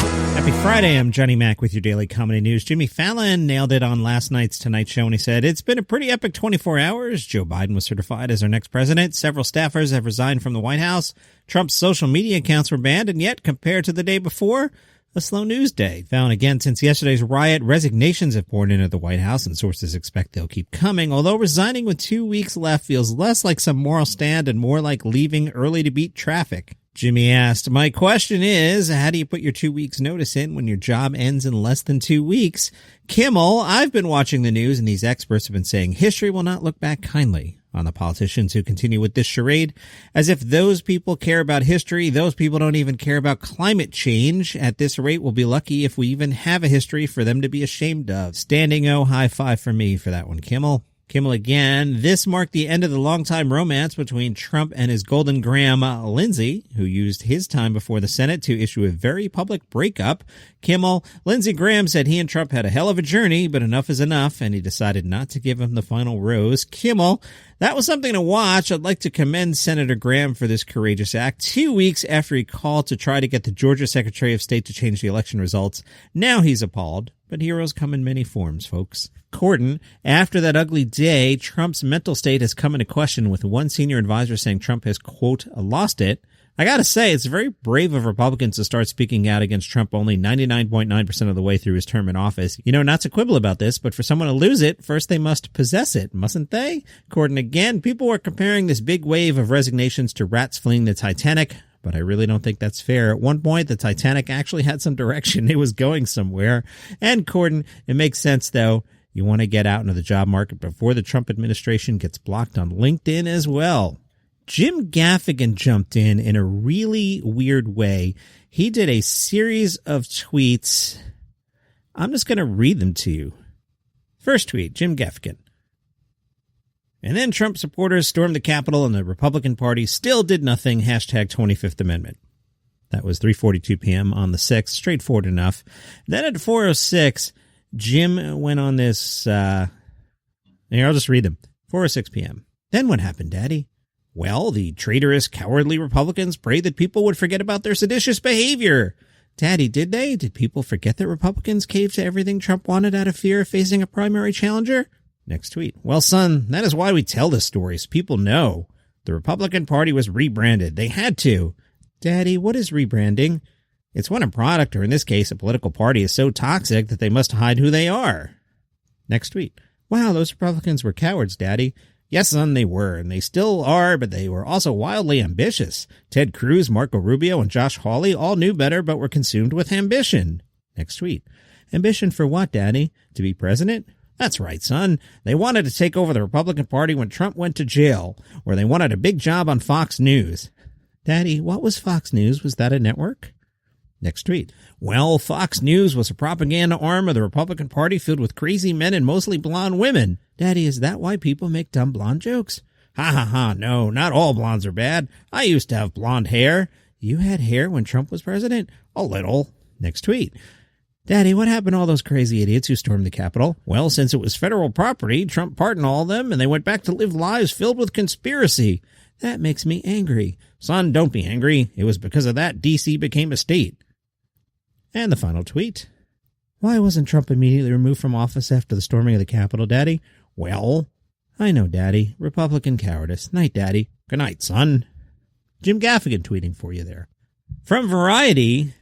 Happy Friday, I'm Johnny Mac with your Daily Comedy News. Jimmy Fallon nailed it on last night's Tonight Show when he said, "It's been a pretty epic 24 hours. Joe Biden was certified as our next president. Several staffers have resigned from the White House. Trump's social media accounts were banned, and yet, compared to the day before, a slow news day." Fallon again, since yesterday's riot, resignations have poured in at the White House, and sources expect they'll keep coming, although resigning with 2 weeks left feels less like some moral stand and more like leaving early to beat traffic. Jimmy asked, "My question is, how do you put your 2 weeks notice in when your job ends in less than 2 weeks? Kimmel, I've been watching the news and these experts have been saying history will not look back kindly on the politicians who continue with this charade. As if those people care about history, those people don't even care about climate change. At this rate, we'll be lucky if we even have a history for them to be ashamed of." Standing O, high five for me for that one, Kimmel. Kimmel again. "This marked the end of the longtime romance between Trump and his golden gram, Lindsey, who used his time before the Senate to issue a very public breakup." Kimmel, "Lindsey Graham said he and Trump had a hell of a journey, but enough is enough, and he decided not to give him the final rose." Kimmel, "That was something to watch. I'd like to commend Senator Graham for this courageous act. 2 weeks after he called to try to get the Georgia Secretary of State to change the election results. Now he's appalled. But heroes come in many forms, folks." Corden, "After that ugly day, Trump's mental state has come into question, with one senior advisor saying Trump has, quote, lost it. I gotta say, it's very brave of Republicans to start speaking out against Trump only 99.9% of the way through his term in office. You know, not to quibble about this, but for someone to lose it, first they must possess it, mustn't they?" Corden again, "People were comparing this big wave of resignations to rats fleeing the Titanic, but I really don't think that's fair. At one point, the Titanic actually had some direction. It was going somewhere." And Corden, "It makes sense, though. You want to get out into the job market before the Trump administration gets blocked on LinkedIn as well." Jim Gaffigan jumped in a really weird way. He did a series of tweets. I'm just going to read them to you. First tweet, Jim Gaffigan. "And then Trump supporters stormed the Capitol and the Republican Party still did nothing. Hashtag 25th Amendment." That was 3:42 p.m. on the 6th. Straightforward enough. Then at 4:06, Jim went on this, here, I'll just read them. 4:06 p.m. "Then what happened, Daddy? Well, the traitorous, cowardly Republicans prayed that people would forget about their seditious behavior. Daddy, did they? Did people forget that Republicans caved to everything Trump wanted out of fear of facing a primary challenger?" Next tweet. "Well, son, that is why we tell this story, so people know. The Republican Party was rebranded. They had to." Daddy, what is rebranding? "It's when a product, or in this case, a political party, is so toxic that they must hide who they are." Next tweet. "Wow, those Republicans were cowards, Daddy." "Yes, son, they were, and they still are, but they were also wildly ambitious. Ted Cruz, Marco Rubio, and Josh Hawley all knew better but were consumed with ambition." Next tweet. "Ambition for what, Daddy? To be president?" "That's right, son. They wanted to take over the Republican Party when Trump went to jail, or they wanted a big job on Fox News." Daddy, what was Fox News? Was that a network? Next tweet. "Well, Fox News was a propaganda arm of the Republican Party filled with crazy men and mostly blonde women." Daddy, is that why people make dumb blonde jokes? "Ha ha ha, no, not all blondes are bad. I used to have blonde hair." You had hair when Trump was president? A little. Next tweet. "Daddy, what happened to all those crazy idiots who stormed the Capitol?" "Well, since it was federal property, Trump pardoned all of them and they went back to live lives filled with conspiracy." That makes me angry. "Son, don't be angry. It was because of that D.C. became a state." And the final tweet. "Why wasn't Trump immediately removed from office after the storming of the Capitol, Daddy?" "Well, I know, Daddy. Republican cowardice. Night, Daddy." "Good night, son." Jim Gaffigan tweeting for you there. From Variety,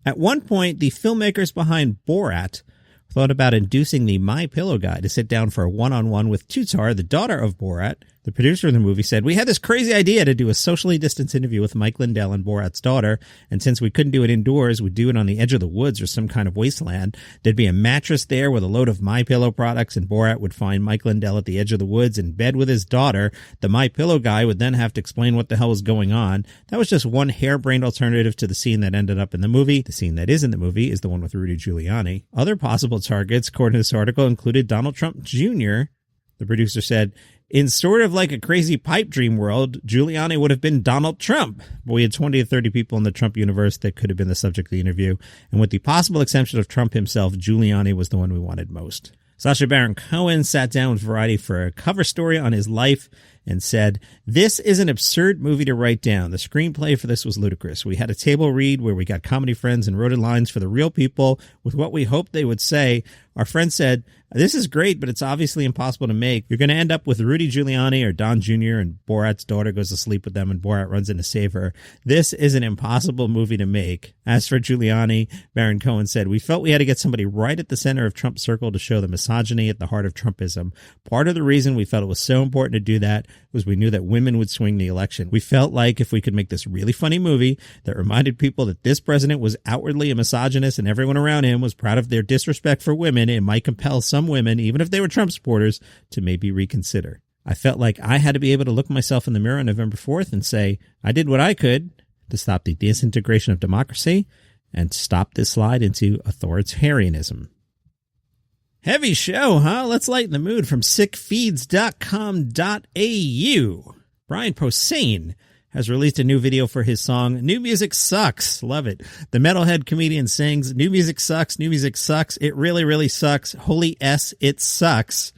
at one point, the filmmakers behind Borat thought about inducing the MyPillow guy to sit down for a one-on-one with Tutar, the daughter of Borat. The producer of the movie said, "We had this crazy idea to do a socially distanced interview with Mike Lindell and Borat's daughter, and since we couldn't do it indoors, we'd do it on the edge of the woods or some kind of wasteland. There'd be a mattress there with a load of MyPillow products, and Borat would find Mike Lindell at the edge of the woods in bed with his daughter. The MyPillow guy would then have to explain what the hell was going on. That was just one harebrained alternative to the scene that ended up in the movie. The scene that is in the movie is the one with Rudy Giuliani. Other possible targets, according to this article, included Donald Trump Jr. The producer said, "In sort of like a crazy pipe dream world, Giuliani would have been Donald Trump. But we had 20 to 30 people in the Trump universe that could have been the subject of the interview. And with the possible exception of Trump himself, Giuliani was the one we wanted most." Sacha Baron Cohen sat down with Variety for a cover story on his life and said, "This is an absurd movie to write down. The screenplay for this was ludicrous. We had a table read where we got comedy friends and wrote in lines for the real people with what we hoped they would say. Our friend said, 'This is great, but it's obviously impossible to make. You're going to end up with Rudy Giuliani or Don Jr. and Borat's daughter goes to sleep with them and Borat runs in to save her. This is an impossible movie to make.' As for Giuliani, Baron Cohen said, 'We felt we had to get somebody right at the center of Trump's circle to show the misogyny at the heart of Trumpism. Part of the reason we felt it was so important to do that was we knew that women would swing the election. We felt like if we could make this really funny movie that reminded people that this president was outwardly a misogynist and everyone around him was proud of their disrespect for women, it might compel some women, even if they were Trump supporters, to maybe reconsider. I felt like I had to be able to look myself in the mirror on November 4th and say, I did what I could to stop the disintegration of democracy and stop this slide into authoritarianism.'" Heavy show, huh? Let's lighten the mood from sickfeeds.com.au. Brian Posehn has released a new video for his song, New Music Sucks. Love it. The metalhead comedian sings, "New music sucks, new music sucks. It really, really sucks. Holy S, it sucks."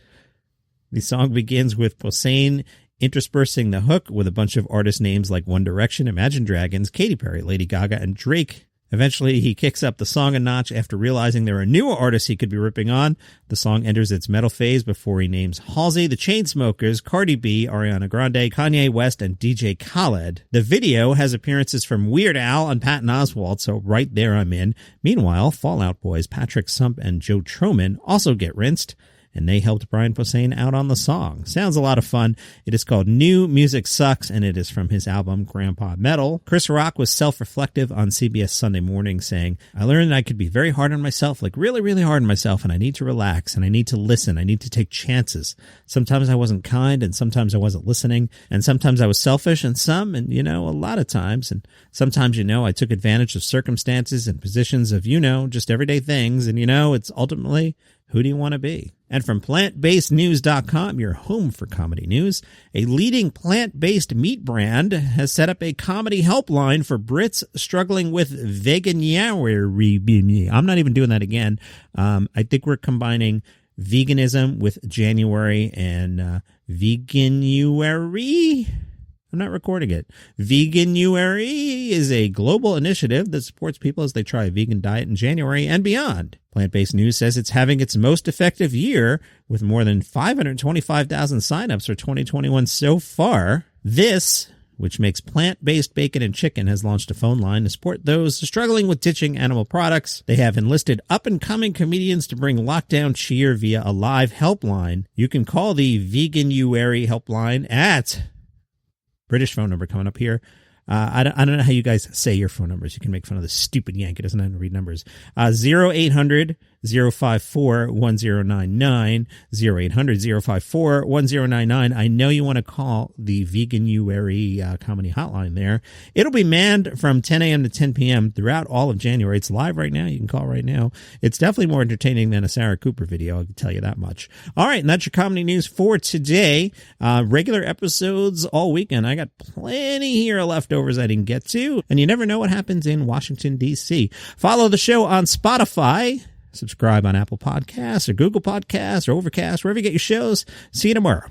The song begins with Posehn interspersing the hook with a bunch of artist names like One Direction, Imagine Dragons, Katy Perry, Lady Gaga, and Drake. Eventually, he kicks up the song a notch after realizing there are newer artists he could be ripping on. The song enters its metal phase before he names Halsey, the Chainsmokers, Cardi B, Ariana Grande, Kanye West, and DJ Khaled. The video has appearances from Weird Al and Patton Oswalt, so right there I'm in. Meanwhile, Fall Out Boys Patrick Sump and Joe Troman also get rinsed, and they helped Brian Posehn out on the song. Sounds a lot of fun. It is called New Music Sucks, and it is from his album Grandpa Metal. Chris Rock was self-reflective on CBS Sunday Morning, saying, "I learned that I could be very hard on myself, like really, really hard on myself, and I need to relax, and I need to listen. I need to take chances. Sometimes I wasn't kind, and sometimes I wasn't listening, and sometimes I was selfish, and a lot of times, and sometimes, I took advantage of circumstances and positions of, just everyday things, and, it's ultimately, who do you want to be?" And from plantbasednews.com, your home for comedy news, a leading plant-based meat brand has set up a comedy helpline for Brits struggling with Veganuary. I'm not even doing that again. I think we're combining veganism with January and Veganuary. I'm not recording it. Veganuary is a global initiative that supports people as they try a vegan diet in January and beyond. Plant-Based News says it's having its most effective year with more than 525,000 signups for 2021 so far. This, which makes plant-based bacon and chicken, has launched a phone line to support those struggling with ditching animal products. They have enlisted up-and-coming comedians to bring lockdown cheer via a live helpline. You can call the Veganuary helpline at British phone number coming up here. I don't know how you guys say your phone numbers. You can make fun of the stupid Yank. It doesn't know how to read numbers. 0800-054-1099, 0800-054-1099. I know you want to call the Veganuary comedy hotline there. It'll be manned from 10 a.m. to 10 p.m. throughout all of January. It's live right now. You can call right now. It's definitely more entertaining than a Sarah Cooper video. I can tell you that much. All right, and that's your comedy news for today. Regular episodes all weekend. I got plenty here left over I didn't get to, and you never know what happens in Washington, D.C. Follow the show on Spotify, subscribe on Apple Podcasts or Google Podcasts or Overcast, wherever you get your shows. See you tomorrow.